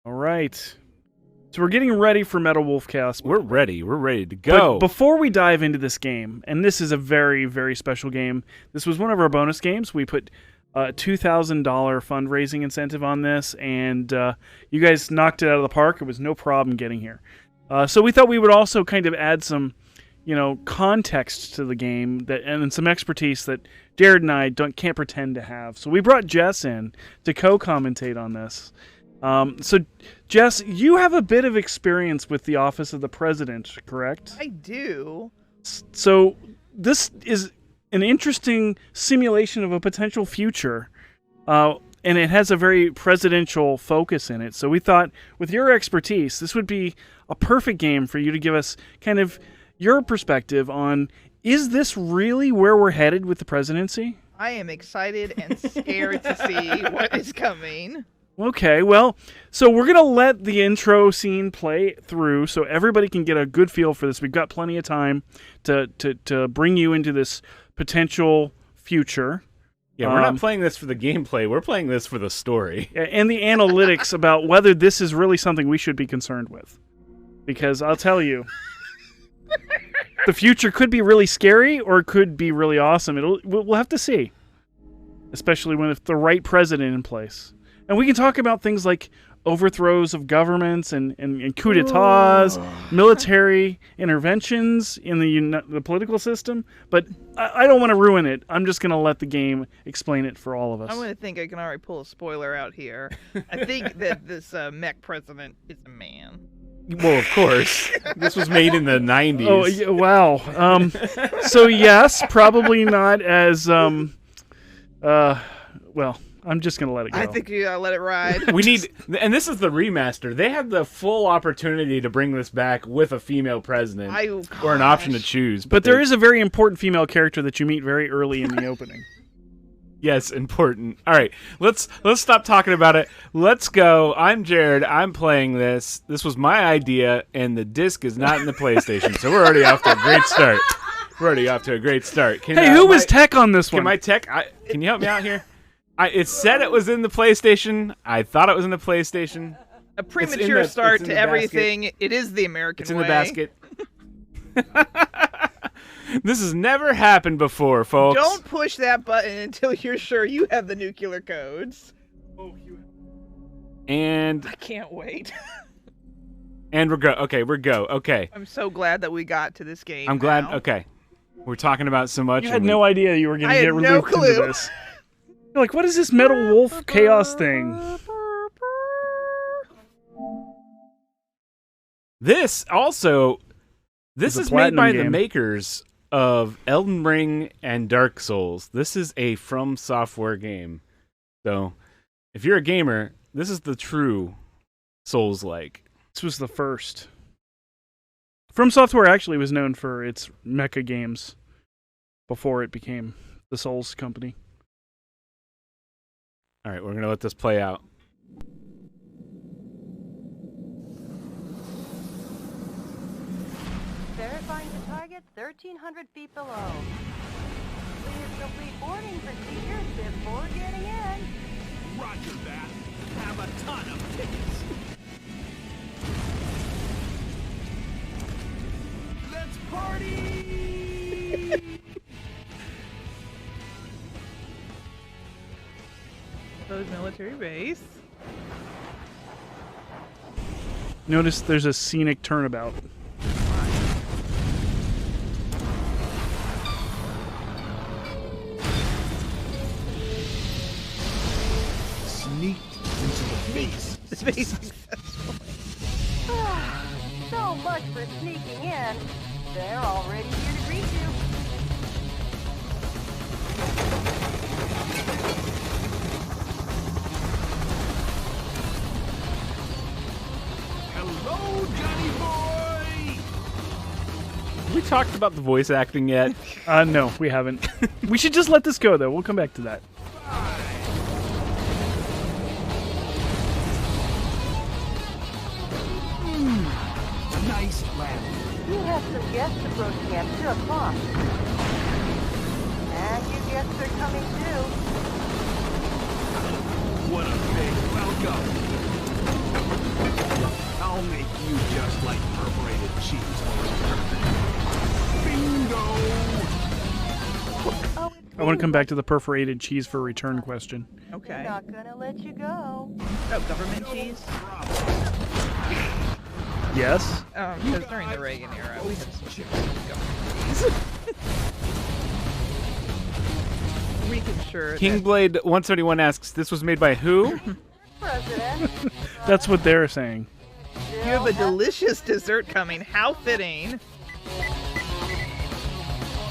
All right. So we're getting ready for Metal Wolf Chaos. We're ready. We're ready to go. But before we dive into this game, and this is a very, very special game, this was one of our bonus games. We put a $2,000 fundraising incentive on this, and you guys knocked it out of the park. It was no problem getting here. So we thought we would also kind of add some, context to the game and some expertise that Jared and I can't pretend to have. So we brought Jess in to co-commentate on this. So, Jess, you have a bit of experience with the Office of the President, correct? I do. So this is an interesting simulation of a potential future, and it has a very presidential focus in it. So we thought, with your expertise, this would be a perfect game for you to give us kind of your perspective on, is this really where we're headed with the presidency? I am excited and scared to see what is coming. Okay, well, so we're going to let the intro scene play through so everybody can get a good feel for this. We've got plenty of time to bring you into this potential future. Yeah, we're not playing this for the gameplay. We're playing this for the story. And the analytics about whether this is really something we should be concerned with. Because I'll tell you, the future could be really scary or it could be really awesome. We'll have to see, especially with the right president in place. And we can talk about things like overthrows of governments and coup d'etats, military interventions in the political system. But I don't want to ruin it. I'm just going to let the game explain it for all of us. I'm going to think I can already pull a spoiler out here. I think that this mech president is a man. Well, of course. This was made in the 90s. Oh, yeah, wow. So, yes, probably not as... well... I'm just going to let it go. I think you gotta let it ride. We need, and this is the remaster. They have the full opportunity to bring this back with a female president, or an option to choose. But there is a very important female character that you meet very early in the opening. Yes, important. All right, let's stop talking about it. Let's go. I'm Jared. I'm playing this. This was my idea, and the disc is not in the PlayStation, so we're already off to a great start. Hey, who was tech on this one? Can my tech? Can you help me out here? It said it was in the PlayStation. I thought it was in the PlayStation. A premature start to everything. Basket. It is the American way. It's in the basket. This has never happened before, folks. Don't push that button until you're sure you have the nuclear codes. And I can't wait. And we're go. Okay, we're go. Okay. I'm so glad that we got to this game. I'm glad. Okay. We're talking about so much. You had no idea you were going to get no looped into this. You're like, what is this Metal Wolf Chaos thing? This is made by the makers of Elden Ring and Dark Souls. This is a From Software game. So, if you're a gamer, this is the true Souls-like. This was the first. From Software actually was known for its mecha games before it became the Souls company. All right, we're going to let this play out. Verifying the target 1,300 feet below. Please complete boarding procedures before getting in. Roger that. Have a ton of tickets. Let's party! Military base. Notice there's a scenic turnabout. Sneaked into the base. Space successfully. So much for sneaking in. They're already here to greet you. Hello, Johnny boy! Have we talked about the voice acting yet? No, we haven't. We should just let this go, though. We'll come back to that. Nice landing. You have some guests approaching at 2 o'clock. And you guests are coming too. What a big welcome. I want to come back to the perforated cheese for return question. Okay. We're not gonna let you go. Oh, government cheese? Yes. Because during the Reagan era, we had some shit with government cheese. We can sure. Kingblade 171 asks, "This was made by who?" President. That's what they're saying. You have a delicious dessert coming. How fitting.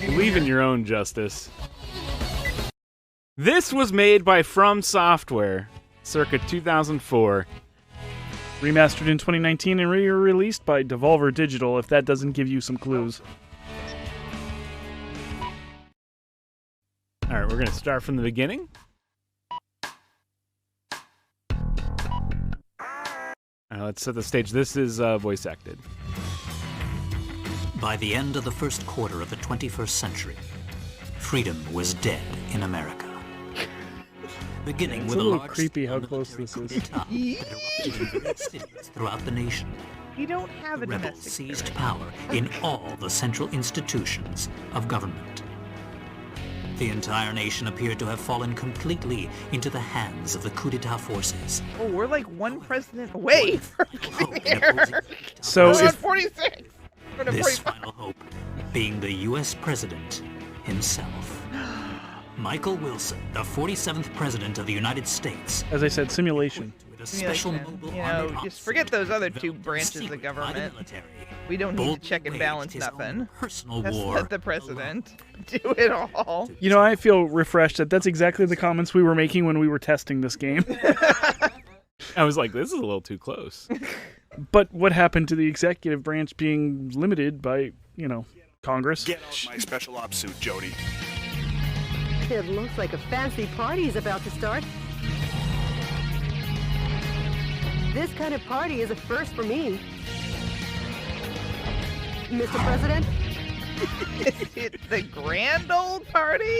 Believe in your own justice. This was made by From Software, circa 2004. Remastered in 2019 and re-released by Devolver Digital, if that doesn't give you some clues. All right, we're going to start from the beginning. Let's set the stage. This is voice acted. By the end of the first quarter of the 21st century, freedom was dead in America. Beginning It's with a little large creepy how military close this coup is. d'etat that erupted in various cities throughout the nation. You don't have a Rebels domestic seized terrorist. power in all the central institutions of government. The entire nation appeared to have fallen completely into the hands of the coup d'etat forces. Oh, we're like one president away from Hope getting in here. opposing coup d'etat So We're forces. on 46. We're on This 45. final hope being the U.S. President himself. Michael Wilson, the 47th President of the United States, As I said, simulation. with a special Simulation. mobile You armored know, just officer forget those other two developed branches of secret by the government. military, We don't need boldly to check and waged balance his own nothing. personal Let's war let the president do it all. You know, I feel refreshed that that's exactly the comments we were making when we were testing this game. I was like, this is a little too close. But what happened to the executive branch being limited by, Congress? Get out my special ops suit, Jody. It looks like a fancy party is about to start. This kind of party is a first for me. Mr. President, It's the grand old party?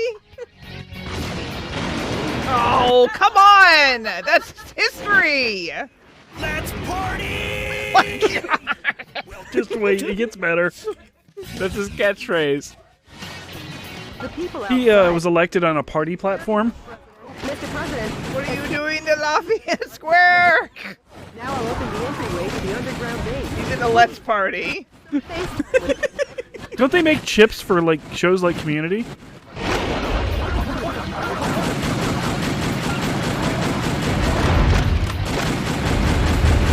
Oh, come on! That's history! Let's party! Just wait, it gets better. That's his catchphrase. the people He outside. was elected on a party platform. Mr. President, What are you doing to Lafayette Square? now I'll open the entryway to the underground base. He's in a Let's Party. Don't they make chips for shows like Community?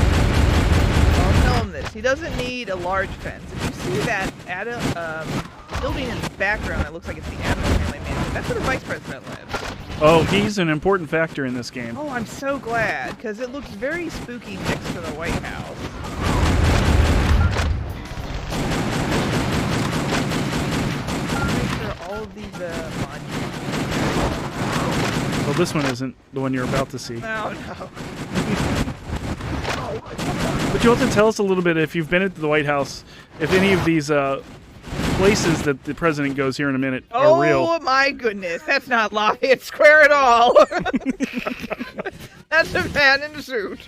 I'll tell him this. He doesn't need a large fence. If you see that building in the background that looks like it's the Adams family mansion, that's where the vice president lives. Oh, he's an important factor in this game. Oh, I'm so glad, because it looks very spooky next to the White House. Make sure all of these monuments. Well, this one isn't the one you're about to see. Oh no. But you'll have to tell us a little bit, if you've been at the White House, if any of these places that the president goes here in a minute are real. Oh my goodness, that's not Lafayette Square at all. That's a man in a suit.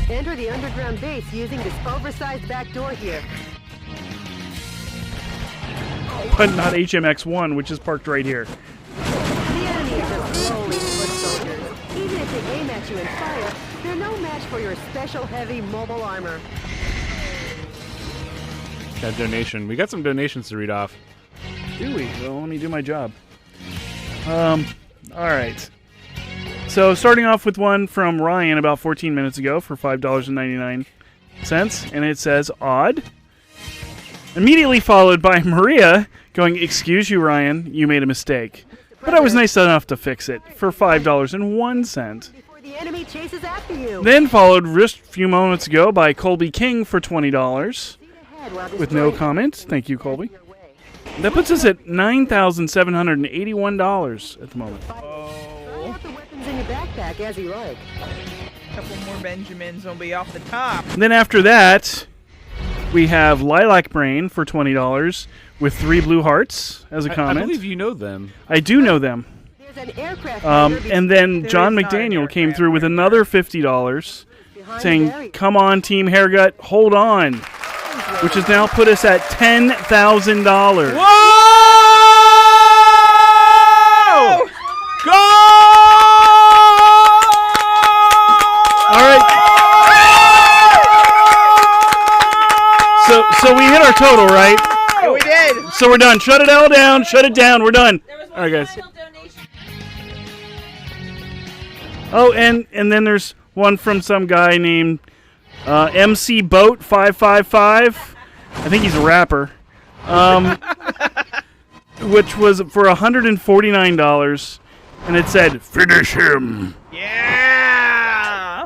Enter the underground base using this oversized back door here. But not HMX-1, which is parked right here. The enemy are just rolling foot soldiers. Even if they aim at you and fire, they're no match for your special heavy mobile armor. That donation. We got some donations to read off. Do we? Well, let me do my job. All right. So starting off with one from Ryan about 14 minutes ago for $5.99, and it says odd. Immediately followed by Maria going, "Excuse you, Ryan, you made a mistake." But I was nice enough to fix it for $5.01. Before the enemy chases after you. Then followed just a few moments ago by Colby King for $20 with no comment. Thank you, Colby. That puts us at $9,781 at the moment. Try out the weapons in your backpack as you like. A couple more Benjamins will be off the top. And then after that, we have Lilac Brain for $20 with 3 blue hearts as a I comment. believe you know them. I do know them. There's an aircraft hangar And then There John is not an McDaniel came aircraft through with hangar. another $50 behind the saying, barrier. "Come on, Team Hairgut, hold on." which has now put us at $10,000. Whoa! Go! All right. So we hit our total, right? Yeah, we did. So we're done. Shut it all down. Shut it down. We're done. All right, guys. Oh, and then there's one from some guy named MC Boat 555. I think he's a rapper. Which was for $149, and it said "Finish him." Yeah.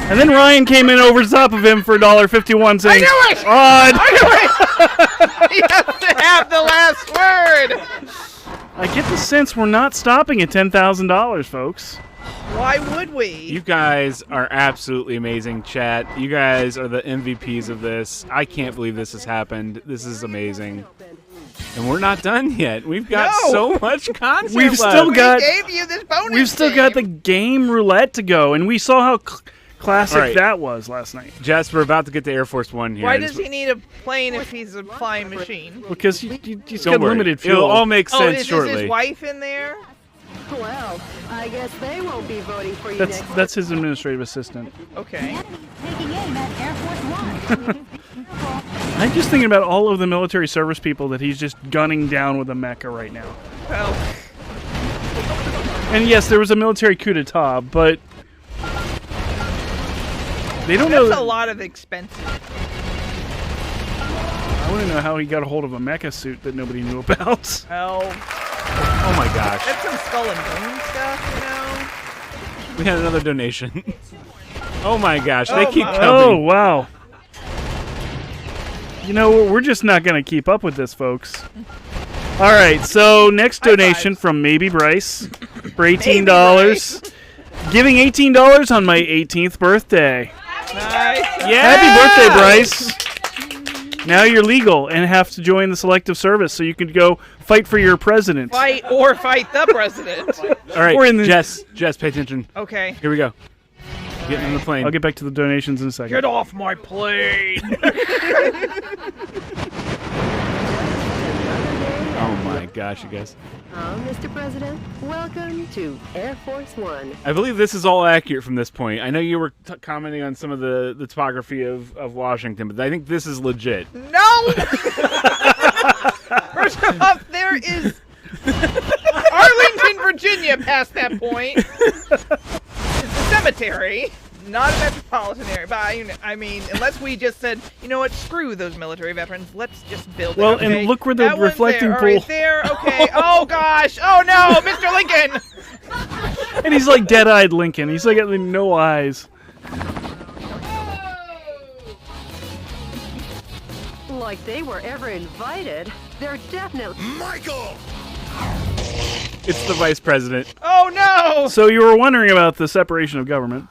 And then Ryan came in over the top of him for $1.51, saying, I knew it! "Odd." You have to have the last word. I get the sense we're not stopping at $10,000, folks. Why would we? You guys are absolutely amazing, chat. You guys are the MVPs of this. I can't believe this has happened. This is amazing. And we're not done yet. We've got so much content We've left. still got. We gave you this bonus. We've still got the game roulette to go, and we saw how classic that was last night. Jess, we're about to get to Air Force One here. Why does he need a plane if he's a flying machine? Because he's Don't got worry. limited fuel. It'll all make sense is shortly. his wife in there? Well, I guess they won't be voting for you next. That's his administrative assistant. Okay. Taking aim at Air Force One. I'm just thinking about all of the military service people that he's just gunning down with a mecha right now. Well, And yes, there was a military coup d'etat, but they don't know. that's a lot of expenses. I want to know how he got a hold of a mecha suit that nobody knew about. Well, Oh my gosh. that's some skull and bone stuff, We had another donation. Oh my gosh. They Oh keep my. coming. Oh, wow. You know, we're just not going to keep up with this, folks. All right, so next High donation fives. from Maybe Bryce for $18. Giving $18 on my 18th birthday. you know? Nice. Happy birthday, Bryce. Now you're legal and have to join the selective service so you can go fight for your president. Fight the president. All right, Or in the- Jess, pay attention. Okay. Here we go. Getting on the plane. I'll get back to the donations in a second. Get off my plane. Oh my gosh, you guys. Mr. President, welcome to Air Force One. I believe this is all accurate from this point. I know you were commenting on some of the topography of Washington, but I think this is legit. No! First off, there is Arlington, Virginia past that point. It's a cemetery, not a metropolitan area. But I mean, unless we just said, you know what, screw those military veterans, let's just build it. Well, okay? and look where the That one's reflecting there. pool- All right, there, okay. Oh gosh, oh no, Mr. Lincoln! And he's like dead-eyed Lincoln. He's like got no eyes. Like they were ever invited. They're definitely. Michael! It's the vice president. Oh no! So you were wondering about the separation of government.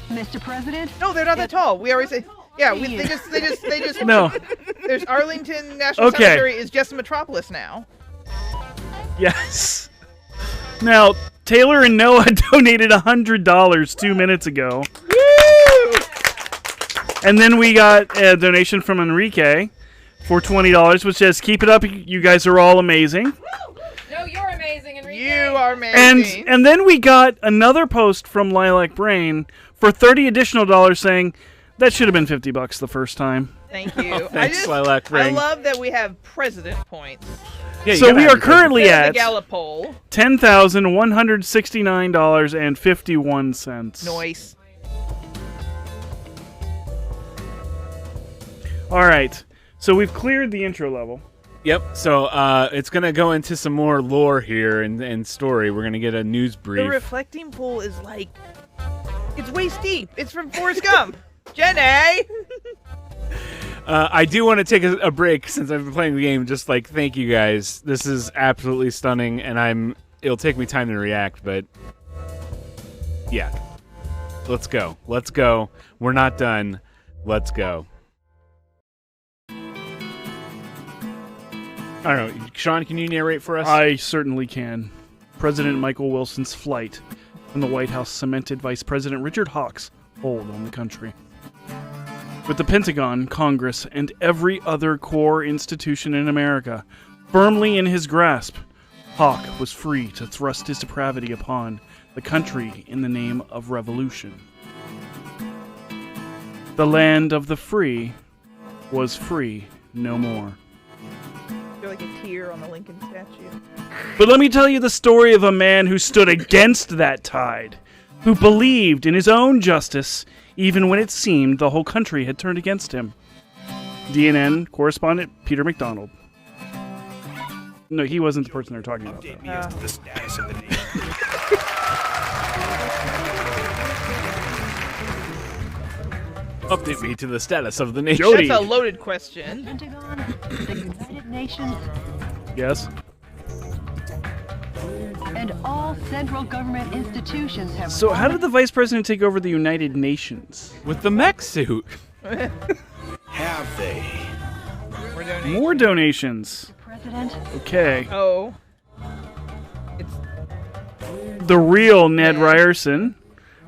Mr. President? No, they're not that tall. We already say, yeah. They just. No. There's Arlington National Okay. Cemetery is just a metropolis now. Yes. Now, Taylor and Noah donated $100 2 minutes ago. Woo! And then we got a donation from Enrique for $20, which says, "Keep it up. You guys are all amazing." No, you're amazing, Enrique. You are amazing. And then we got another post from Lilac Brain for $30 additional saying, "That should have been $50 the first time." Thank you. Thanks, Lilac I Ring. love that we have president points. Yeah, you So gotta we have are your currently Instead of at the Gallup poll. $10,169.51. Noise. All right. So we've cleared the intro level. Yep. So it's gonna go into some more lore here and story. We're gonna get a news The brief. reflecting pool is like, it's waist deep. It's from Forrest Gump. Jenny! I do want to take a break since I've been playing the game. Just like thank you guys. This is absolutely stunning, and it'll take me time to react, but yeah. Let's go. Let's go. We're not done. Let's go. I don't know. Sean, can you narrate for us? I certainly can. President Michael Wilson's flight when the White House cemented Vice President Richard Hawke's hold on the country. With the Pentagon, Congress, and every other core institution in America firmly in his grasp, Hawke was free to thrust his depravity upon the country in the name of revolution. The land of the free was free no more. I feel like a tear on the Lincoln statue. But let me tell you the story of a man who stood against that tide, who believed in his own justice even when it seemed the whole country had turned against him. DNN correspondent Peter McDonald. No, he wasn't the person they're talking about. Update me as to the status of the nation. Update me to the status of the nation. Jody. That's a loaded question. Pentagon, the United Nations, Yes? and all central government institutions have. So how did the vice president take over the United Nations? With the mech suit. Have they? We're donating. More donations. President, Okay. Oh. It's The real Ned Ryerson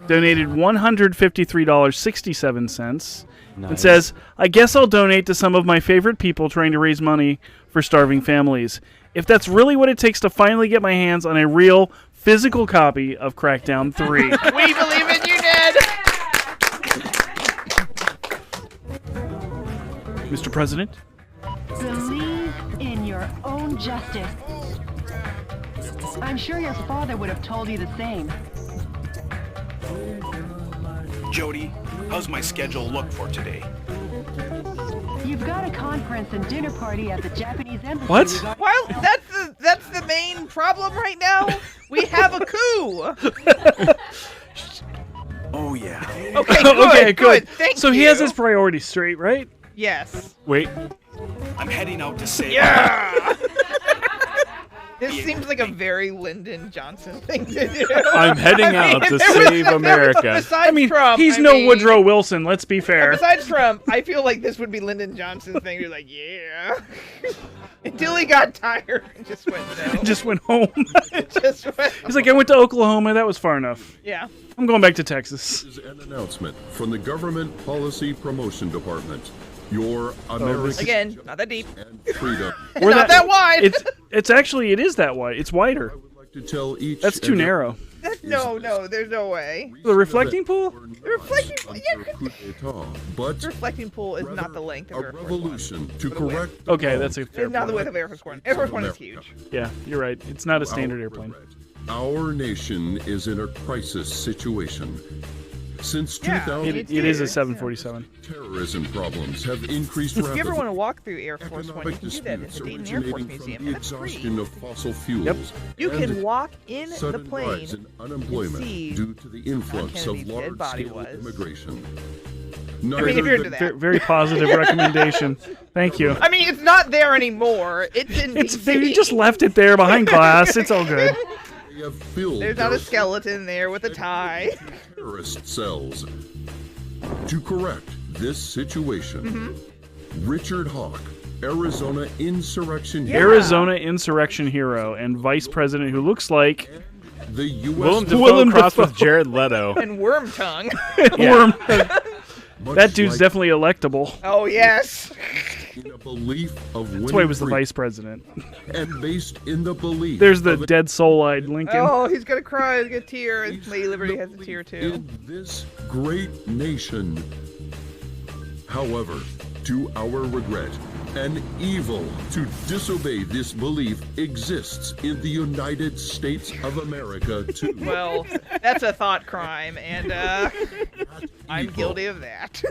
donated $153.67 and says, I guess I'll donate to some of my favorite people trying to raise money for starving families. If that's really what it takes to finally get my hands on a real physical copy of Crackdown 3. we believe in you, Ned. Mr. President? believe in your own justice. I'm sure your father would have told you the same. Jody, how's my schedule look for today? You've got a conference and dinner party at the Japanese embassy. What? regarding- Well, that's the main problem right now. We have a coup. Oh, yeah. Okay, good. Okay, good. Thank so you. he has his priorities straight, right? Yes. Wait. I'm heading out to save. Yeah. This seems like a very Lyndon Johnson thing to do. I'm heading out to save America. Besides I mean, Trump, he's no Woodrow Wilson, let's be fair. Besides Trump, I feel like this would be Lyndon Johnson's thing. You're like, yeah. Until he got tired and just went no. Just went home. Just went. He's like, I went to Oklahoma, that was far enough. Yeah. I'm going back to Texas. This is an announcement from the Government Policy Promotion Department. Your American Again, not that deep. and freedom. Or Not that wide. It's actually, it is that wide. It's wider. I would like to tell each. That's too and every narrow. No, there's no way. The reflecting pool? The reflecting pool, yeah. Under coup d'etat, but The reflecting pool is not rather the length of a Air Force One. revolution to the width. correct. Okay, that's a fair It's not the point. width of Air Force One. Air Force One is huge. Yeah, you're right. It's not a standard airplane. Our nation is in a crisis situation. Since Yeah, 2000, It is a 747. terrorism problems have increased If rapidly. you ever want to walk through Air Force One, you Economic can do that at disputes the Dayton Air Force originating Museum. from the That's free. exhaustion of fossil fuels. Yep. You and can walk in the sudden plane rise in unemployment see due to the influx Kennedy's of dead body large-scale was. immigration. I mean, if you're into that. Very positive recommendation. Thank you. I mean, it's not there anymore. It's in They DC. just left it there behind glass. It's all good. They have filled There's not their a skeleton there with a tie. terrorist cells. To correct this situation, Richard Hawke, Arizona insurrection hero, Arizona insurrection hero and vice president who looks like the U.S. Willem Dafoe Willem crossed with Dafoe. Jared Leto. And worm tongue. Worm. much That dude's like definitely electable. Oh, yes. in a belief of That's why he was the winning vice president. free, and based in the belief. There's the of a- dead soul-eyed Lincoln. Oh, he's gonna cry. He's gonna tear. And Lady Liberty has a tear too. in this great nation. However, to our regret, an evil to disobey this belief exists in the United States of America too. Well, that's a thought crime, and I'm guilty of that.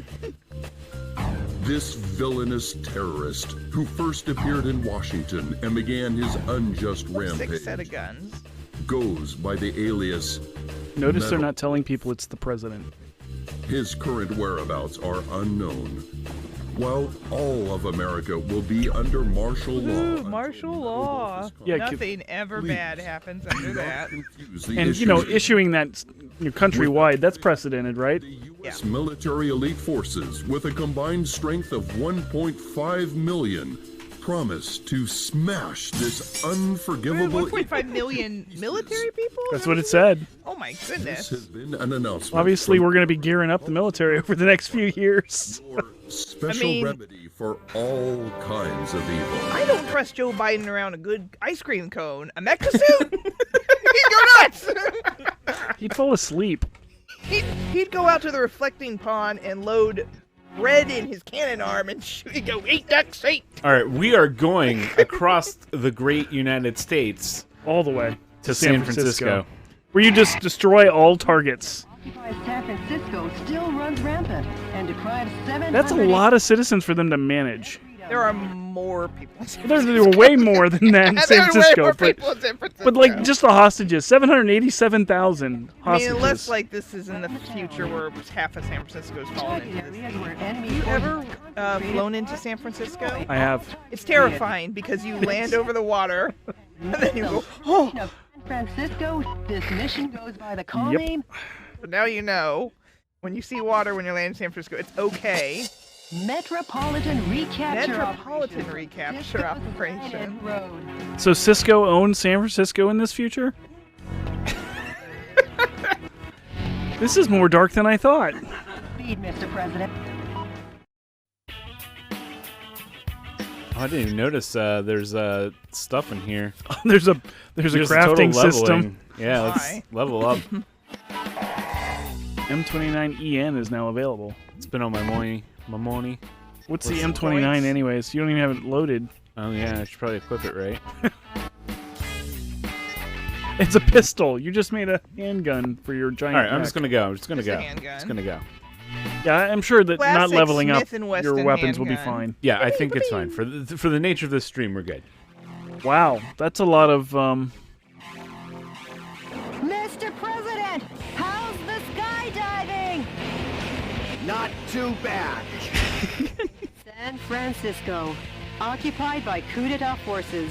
This villainous terrorist who first appeared in Washington and began his unjust 6 rampage set of guns. goes by the alias. Notice they're Metal. not telling people it's the president. His current whereabouts are unknown. While all of America will be under martial law. Ooh, until martial the law. end of this Yeah, Nothing ever Please. bad happens under that. confuse the And, issue. issuing that countrywide, that's precedented, right? The U.S. military elite forces, with a combined strength of 1.5 million, promise to smash this We're unforgivable... 1.5 million military people? That's what it said. Oh my This goodness. has been an announcement. Obviously, from we're going to be gearing up the military over the next few years. your special remedy for all kinds of evil. I don't trust Joe Biden around a good ice cream cone. A mecha suit? He'd go nuts! He'd fall asleep. He'd go out to the reflecting pond and load bread in his cannon arm and he'd go, eat ducks, eat! All right, we are going across the great United States All the way to San Francisco. Where you just destroy all targets. San Francisco still runs rampant and deprives 700... That's a lot of citizens for them to manage. There are more people in San There were way more than that in San There are way Francisco. more people in San Francisco. But like just the hostages, 787,000 I mean, hostages. unless like this is in the future where half of San Francisco's fallen into this. Have you ever flown into San Francisco? I have. It's terrifying because you land over the water and then you go, oh. San Francisco, this mission goes by the call name But now you know, when you see water when you're landing in San Francisco, it's okay. Metropolitan Recapture Metropolitan Recapture Operation. Road. So Cisco owns San Francisco in this future? This is more dark than I thought. Speed, Mr. President. Oh, I didn't even notice there's stuff in here. there's a There's crafting total system. leveling. Yeah, let's level up. M29EN is now available. It's been on my money. What's the M29 anyways? You don't even have it loaded. Oh yeah, I should probably equip it right. It's a pistol. You just made a handgun for your giant. All right, I'm mech. just gonna go. I'm just gonna Just a go. handgun. Just gonna go. Yeah, I'm sure that not Classic leveling up Smith & your Wesson weapons will be handgun. fine. Yeah, I think it's fine for the nature of this stream. We're good. Wow, that's a lot of Mr. President, how's the skydiving? Not too bad. San Francisco, occupied by coup d'etat forces.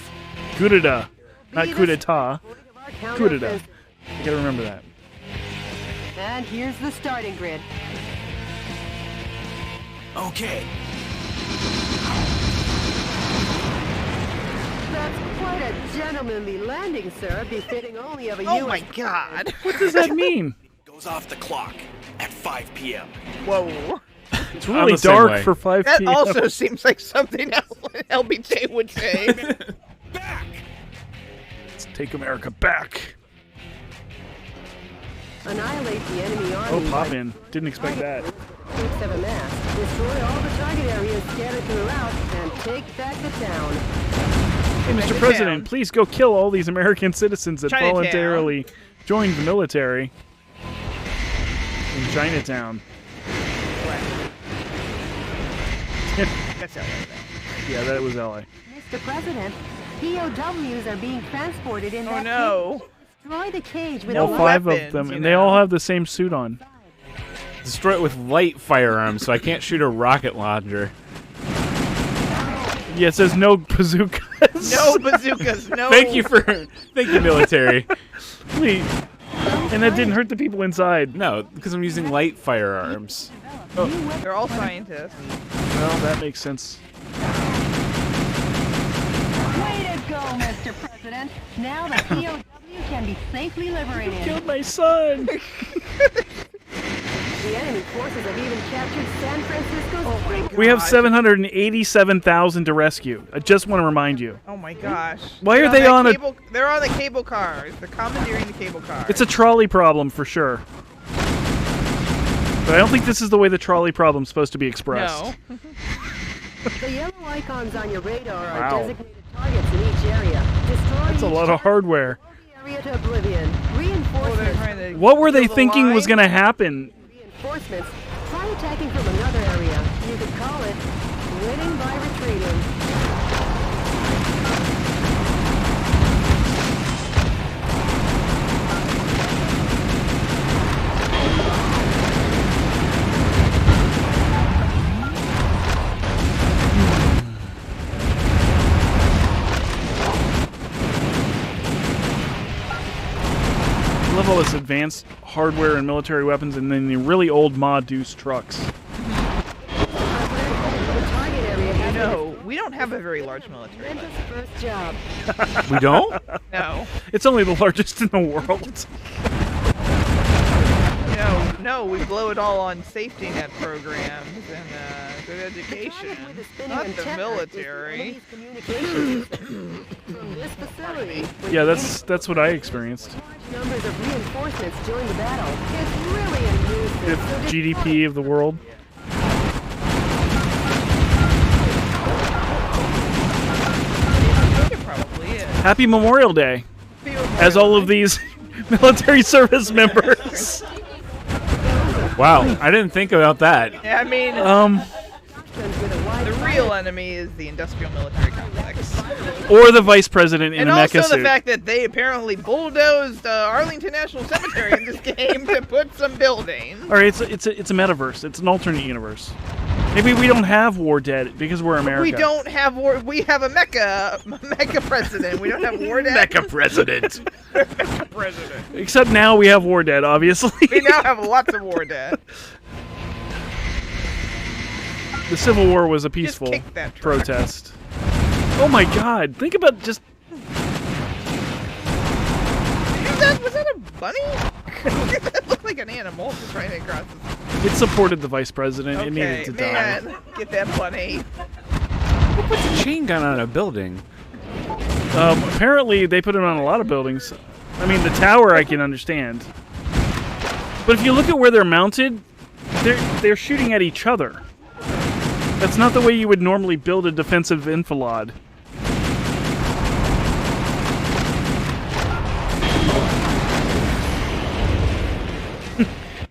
coup d'etat, not Be coup the d'etat. Our Coup d'etat. counteroffensive. I gotta remember that. And here's the starting grid. Okay. That's quite a gentlemanly landing, sir, befitting only of a Oh U.S. my god. What does that mean? Goes off the clock at 5 p.m. Whoa. It's I'm really the same dark way. for 5 That p.m. also seems like something else LBJ would say. Back! Let's take America back. Annihilate the enemy army. Oh, pop by in. Didn't expect that. troops of a mass. Destroy all the target areas scattered throughout and take back the town. Hey, Mr. Chinatown. President, please go kill all these American citizens that Chinatown. voluntarily joined the military in Chinatown. That's LA. Yeah, that was LA. Mr. President, POWs are being transported in Oh that no. cage. Destroy the cage with No All a five weapons, of them, you and they know. all have the same suit on. Destroy it with light firearms, so I can't shoot a rocket launcher. Yeah, it says no bazookas. No bazookas. No. Thank you, military. Please. And that didn't hurt the people inside. No, because I'm using light firearms. They're all scientists. Well, that makes sense. Way to go, Mr. President. Now the POW can be safely liberated. Killed my son. The enemy forces have even captured San Francisco's We have 787,000 to rescue. I just want to remind you. Oh my gosh. Why are They're they on that a- cable, They're on the cable cars. They're commandeering the cable cars. It's a trolley problem for sure. But I don't think this is the way the trolley problem's supposed to be expressed. No. The yellow icons on your radar are Wow. designated targets in each area. Destroy That's a each lot of hardware. area to oblivion. Oh, they're Reinforcements. trying to What were they kill the thinking was line? going to happen? Reinforcements. Try attacking from another area. You could call it winning by retreating. I love all this advanced hardware and military weapons, and then the really old Ma Deuce trucks. The target area I has know. We don't have a very large military. Linda's first job. We don't? No. It's only the largest in the world. No, we blow it all on safety net programs and good education. Not the military. From this facility, Yeah, that's what I experienced. large numbers of reinforcements join the battle. It's really a nuisance. So just GDP of the world. It probably is. Happy Memorial Day, as all of these military service members. Wow, I didn't think about that. Yeah, I mean, with a wide the real enemy is the industrial military complex. Or the vice president in And a also mecha the suit. fact that they apparently bulldozed Arlington National Cemetery in this game to put some buildings. All right, it's a metaverse. It's an alternate universe. Maybe we don't have war dead because we're America. We don't have war. We have a mecha president. We don't have war dead. Mecha president. Mecha president. Except now we have war dead, obviously. We now have lots of war dead. The Civil War was a peaceful kick that truck. protest. Oh my God! Think about just. Was that a bunny? That looked like an animal just running across the It supported the vice president. It needed to man, die. get that bunny. Who puts a chain gun on a building? Apparently, they put it on a lot of buildings. I mean, the tower I can understand, but if you look at where they're mounted, they're shooting at each other. That's not the way you would normally build a defensive enfilade.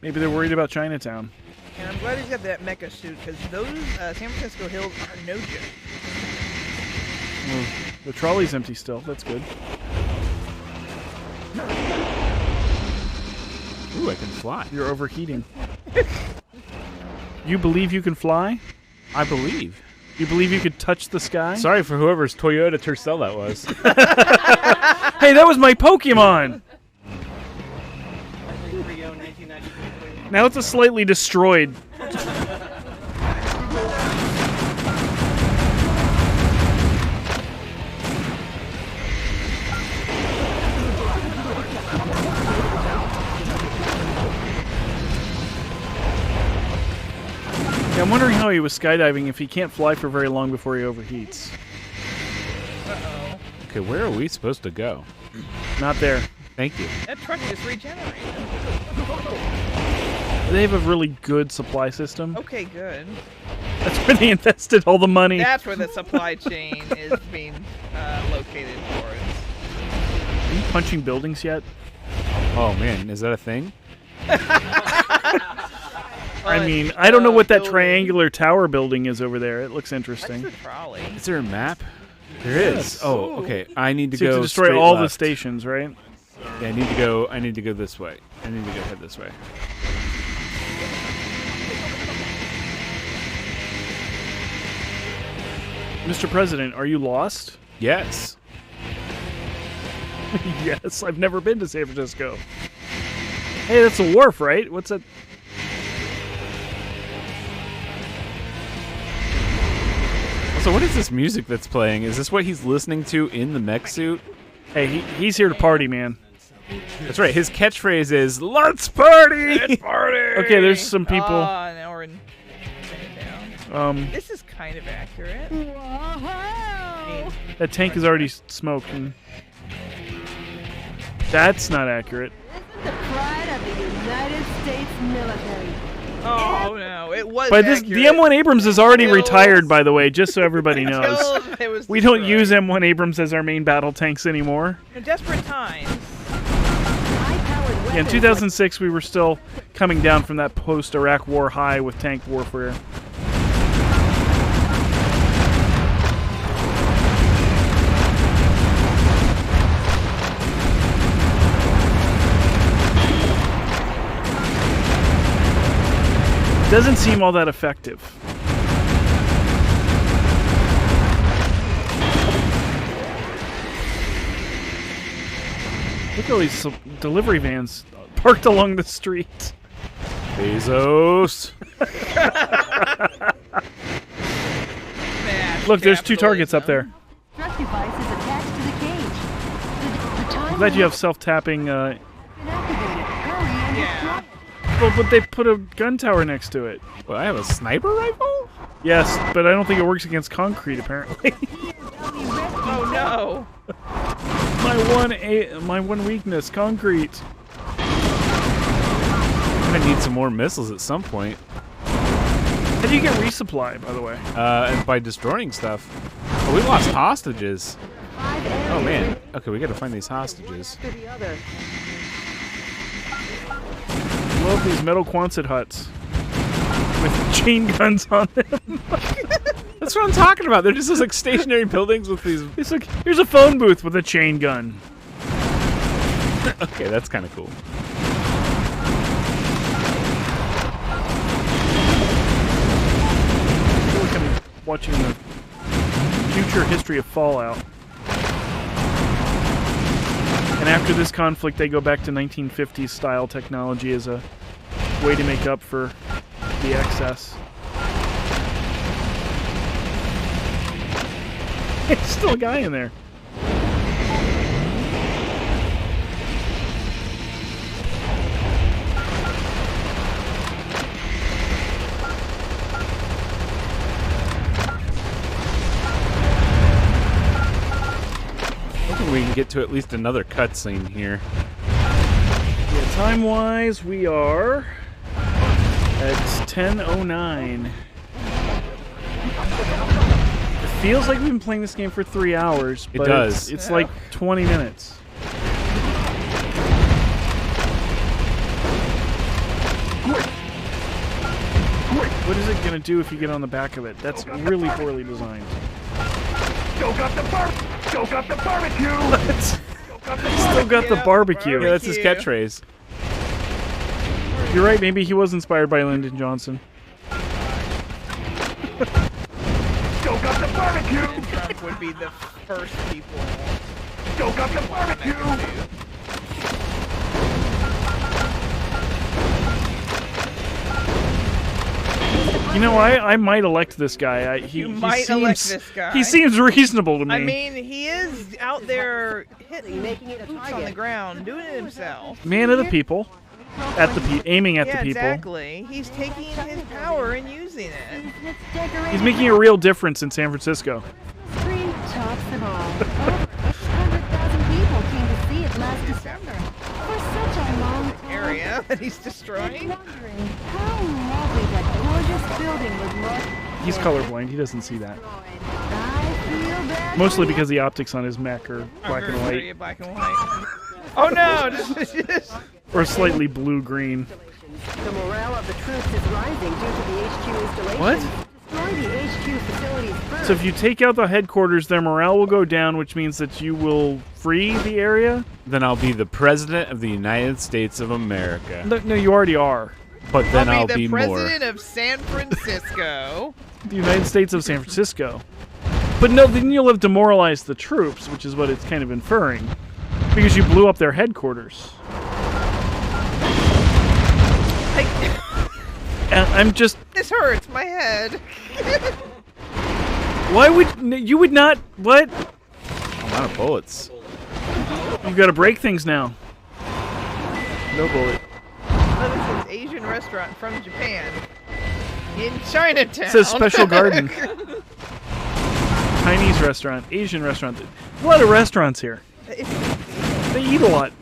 Maybe they're worried about Chinatown. And I'm glad he's got that mecha suit because those San Francisco hills are no joke. Well, the trolley's empty still. That's good. Ooh, I can fly. You're overheating. You believe you can fly? I believe. You believe you could touch the sky? Sorry for whoever's Toyota Tercel that was. Hey, that was my Pokemon! Now it's a slightly destroyed. Yeah, I'm wondering how he was skydiving if he can't fly for very long before he overheats. Uh-oh. Okay, where are we supposed to go? Not there. Thank you. That truck just regenerated. They have a really good supply system. Okay, good. That's where they invested all the money. That's where the supply chain is being located towards. Are you punching buildings yet? Oh man, is that a thing? I mean, I don't know what that triangular tower building is over there. It looks interesting. That's the trolley. Is there a map? There is. Oh, okay. I need to So you go have to destroy straight all the left. stations, right? Yeah, I need to go this way. I need to go head this way. Mr. President, are you lost? Yes. Yes, I've never been to San Francisco. Hey, that's a wharf, right? What's that? So what is this music that's playing? Is this what he's listening to in the mech suit? Hey, he's here to party, man. That's right. His catchphrase is "Let's party." Let's party! Okay, there's some people. Now we're in Chinatown. This is kind of accurate. That tank is already smoked. And that's not accurate. the pride of the United States military. Oh no, it was. By this, the M1 Abrams is already retired, by the way, just so everybody knows. It was We don't destroyed. use M1 Abrams as our main battle tanks anymore. In desperate times. High-powered Yeah, in weapons 2006, we were still coming down from that post-Iraq war high with tank warfare. Doesn't seem all that effective. Look at all these delivery vans parked along the street. Bezos. Man, Look, there's 2 targets up there. Truck device is attached to the cage. I'm glad you have self-tapping. Inactivated. Hurry and Yeah. Well, but they put a gun tower next to it. Well, I have a sniper rifle? Yes, but I don't think it works against concrete, apparently. Oh no. my one weakness, concrete. I'm gonna need some more missiles at some point. How do you get resupply, by the way? And by destroying stuff. Oh, we lost hostages. Oh man. Okay, we gotta find these hostages. Blow up these metal Quonset huts with chain guns on them. That's what I'm talking about. They're just like stationary buildings with these. It's like, here's a phone booth with a chain gun. Okay, that's kind of cool. I feel like I'm watching the future history of Fallout. And after this conflict, they go back to 1950s style technology as a way to make up for the excess. There's still a guy in there. We can get to at least another cutscene here. Yeah, time-wise, we are at 10:09. It feels like we've been playing this game for 3 hours, It but does. it's like 20 minutes. What is it going to do if you get on the back of it? That's really poorly designed. Stoke up the barbecue! Still got the barbecue. Yeah, that's his catchphrase. You're right, maybe he was inspired by Lyndon Johnson. Stoke up the barbecue! Trump would be the first people. Stoke up the barbecue! You know, I might elect this guy. You might elect this guy. He seems reasonable to me. I mean, he is out there hitting boots on the ground, doing it himself. Man of the people, aiming at Yeah, the people. exactly. He's taking his power and using it. He's making a real difference in San Francisco. Screen tops them all. Over 800,000 people came to see it last December. For such a long time. Area that he's destroying. Wondering how lovely that gorgeous building would look. He's colorblind. He doesn't see that. I feel bad. Mostly because the optics on his Mac are black and white, Yeah, black and white. Oh no! Just or slightly blue-green. The morale of the troops is rising due to the HQ installation. What? Destroy the HQ facilities first. So if you take out the headquarters, their morale will go down, which means that you will free the area? Then I'll be the president of the United States of America. No, you already are. But then I'll the be more. president of San Francisco. The United States of San Francisco. But no, then you'll have demoralized the troops, which is what it's kind of inferring. Because you blew up their headquarters. I'm just... This hurts my head. Why would... You would not... What? I'm out of bullets. You've got to break things now. No bullet. Oh, this is Asian restaurant from Japan. In Chinatown. It says Special Garden. Chinese restaurant. Asian restaurant. A lot of restaurants here. They eat a lot.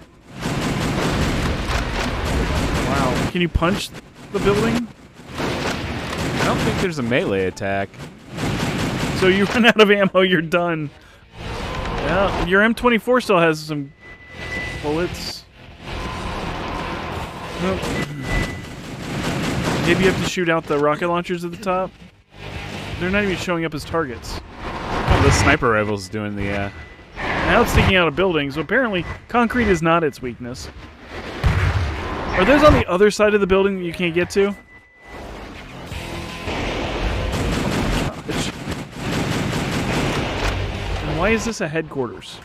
Wow. Can you punch the building? I don't think there's a melee attack. So you run out of ammo, you're done. Well, your M24 still has some bullets. Nope. Maybe you have to shoot out the rocket launchers at the top. They're not even showing up as targets. Oh, the sniper rifle's doing the, Now it's taking out a building, so apparently concrete is not its weakness. Are those on the other side of the building that you can't get to? And why is this a headquarters?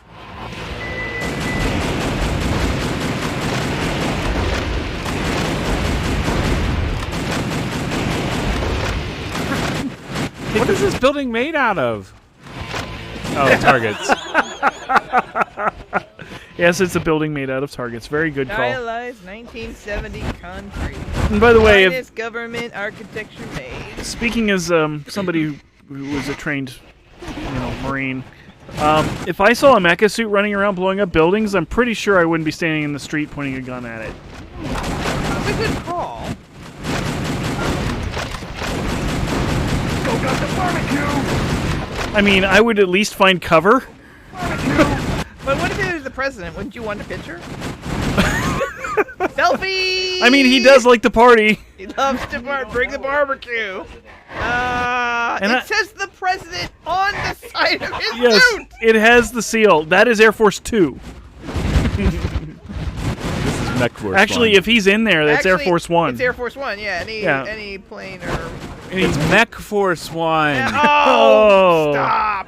What is this building made out of? Oh, targets. Yes, it's a building made out of targets. Very good call. Stylized 1970 concrete. And by the way, Finest government architecture made. speaking as somebody who was a trained, Marine, if I saw a mecha suit running around blowing up buildings, I'm pretty sure I wouldn't be standing in the street pointing a gun at it. That's a good call. Still got the barbecue! I mean, I would at least find cover. But what if it was the president? Wouldn't you want a picture? Selfie! I mean, he does like to party. He loves to bring the barbecue. It says the president on the side of his suit. It has the seal. That is Air Force 2. This is Mech Force Actually, 1. if he's in there, that's Air Force 1. It's Air Force 1, yeah. Any plane or... It's Mech Force 1. Oh, stop!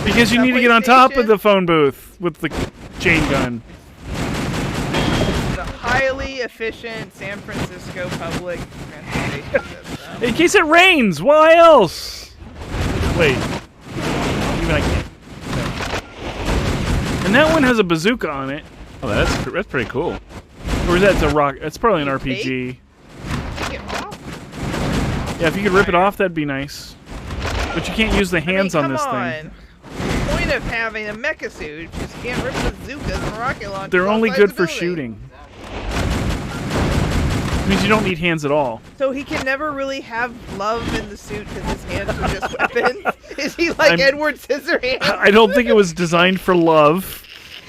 Because you need to get on top of the phone booth with the chain gun. The highly efficient San Francisco public transportation system. In case it rains, why else? Wait. Even I can't. And that one has a bazooka on it. Oh, that's pretty cool. Or is that a rock? It's probably an RPG. Take it off? Yeah, if you could rip it off, that'd be nice. But you can't use the hands on this thing. The point of having a mecha suit is you can't rip bazookas and rocket launchers. They're only outside good the for building. shooting. It means you don't need hands at all. So he can never really have love in the suit because his hands are just weapons? Is he like Edward Scissorhands? I don't think it was designed for love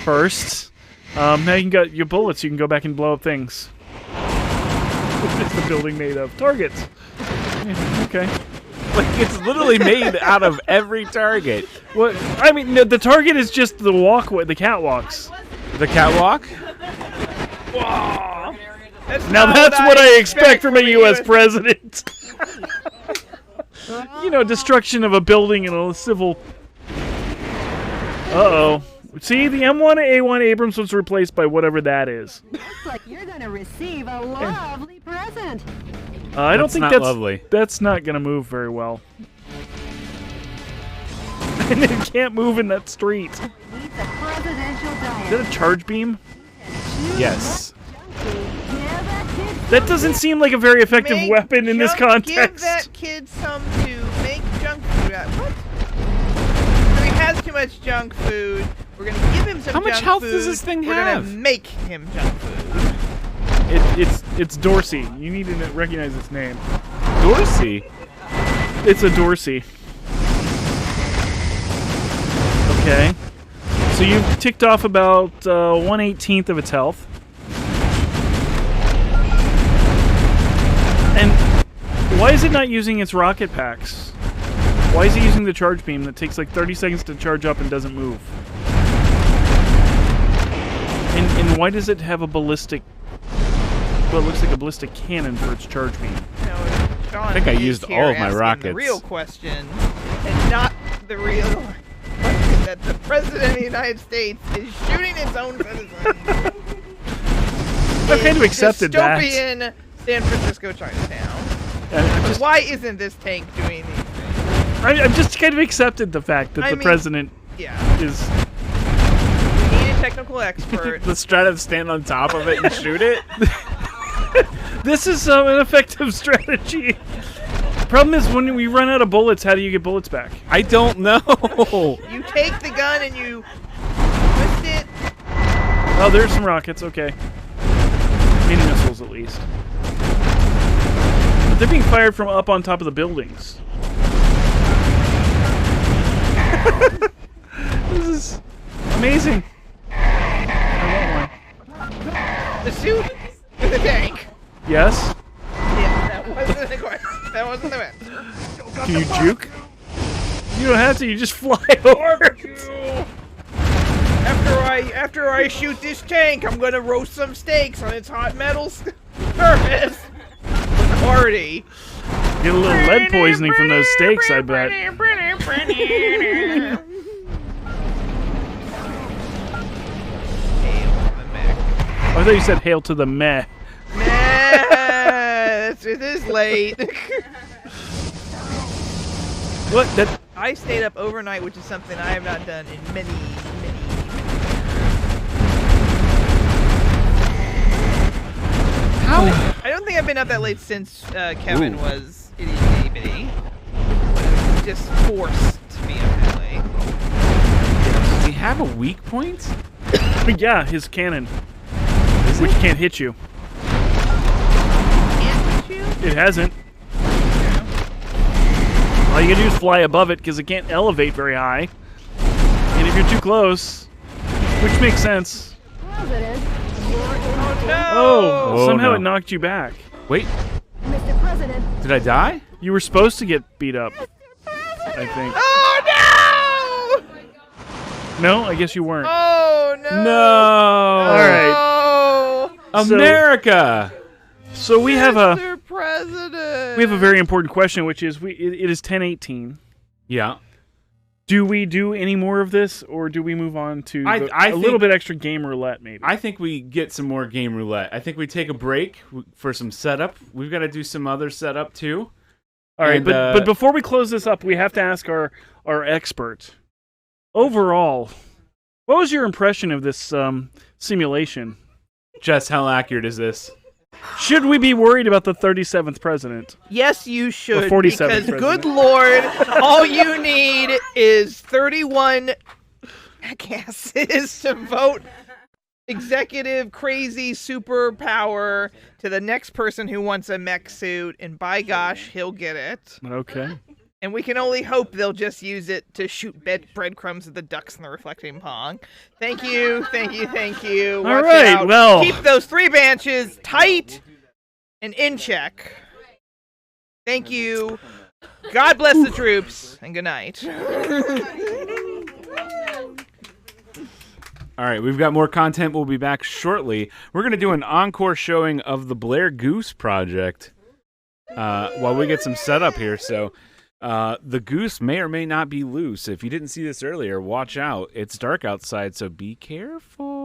first. Now you can get your bullets, you can go back and blow up things. It's the building made of targets. Yeah, okay. Like, it's literally made out of every target. Well, I mean, no, the target is just the walkway, the catwalks. The catwalk? Wow. Now that's what I expect from a U.S. president. Destruction of a building in a civil... Uh-oh. See, the M1A1 Abrams was replaced by whatever that is. Looks like you're gonna receive a lovely present. I don't think not that's lovely. That's not gonna move very well. And it can't move in that street. Needs a presidential diet. Is that a charge beam? Yes. That doesn't seem like a very effective weapon in this context. Give that kid some to make junk food out. What? So he has too much junk food. We're gonna give him some junk food. How much health does this thing We're have? gonna make him junk food. It's Dorsey. You need to recognize its name. Dorsey? It's a Dorsey. Okay. So you've ticked off about 1/18 of its health. And why is it not using its rocket packs? Why is it using the charge beam that takes like 30 seconds to charge up and doesn't move? And why does it have a ballistic... Well, it looks like a ballistic cannon for its charge beam. Sean I think I is used here all of my asking rockets. The real question, and not the real question that the president of the United States is shooting its own citizens. I've kind of accepted that. Dystopian San Francisco Chinatown. Why isn't this tank doing these things? I've just kind of accepted the fact that the president is... We need a technical expert. The Strativ stand on top of it and shoot it? This is an effective strategy. Problem is, when we run out of bullets, how do you get bullets back? I don't know. You take the gun and you twist it. Oh, there's some rockets. Okay. Mini missiles, at least. But they're being fired from up on top of the buildings. This is amazing. I want one. The suit with the tank. Yes? Yeah, that wasn't the question. That wasn't the answer. Can you juke? You don't have to. You just fly over. After I shoot this tank, I'm gonna roast some steaks on its hot metal surface. Party. Get a little lead poisoning from those steaks, I bet. I thought you said hail to the meh. Meh. It is late. What? That? I stayed up overnight, which is something I have not done in many. How? I don't think I've been up that late since Kevin was itty bitty. Just forced to be up that late. Does he have a weak point? Yeah, his cannon, which can't hit you. Can't hit you? It hasn't. All you gotta do is fly above it because it can't elevate very high. And if you're too close, which makes sense. Oh no! Oh, somehow no. it knocked you back. Wait, Mr. President. did I die? You were supposed to get beat up, I think. Oh no! No, I guess you weren't. Oh no! No. All right. Oh, America. So we have a Mr. President. very important question, which is it is 10:18. Yeah. Do we do any more of this, or do we move on to I a little think- bit extra game roulette, maybe? I think we get some more game roulette. I think we take a break for some setup. We've got to do some other setup too. All right, And, but before we close this up, we have to ask our expert. Overall, what was your impression of this simulation? Jess, how accurate is this? Should we be worried about the 37th president? Yes, you should. 47th Because, president. good Lord, all you need is 31 jackasses to vote executive crazy superpower to the next person who wants a mech suit, and by gosh, he'll get it. Okay. And we can only hope they'll just use it to shoot breadcrumbs at the ducks in the reflecting pond. Thank you. All Watch right, out. well. Keep those 3 branches tight and in check. Thank you. God bless the troops, and good night. All right, we've got more content. We'll be back shortly. We're going to do an encore showing of the Blair Goose Project while we get some setup here. So the goose may or may not be loose. If you didn't see this earlier, watch out. It's dark outside, so be careful.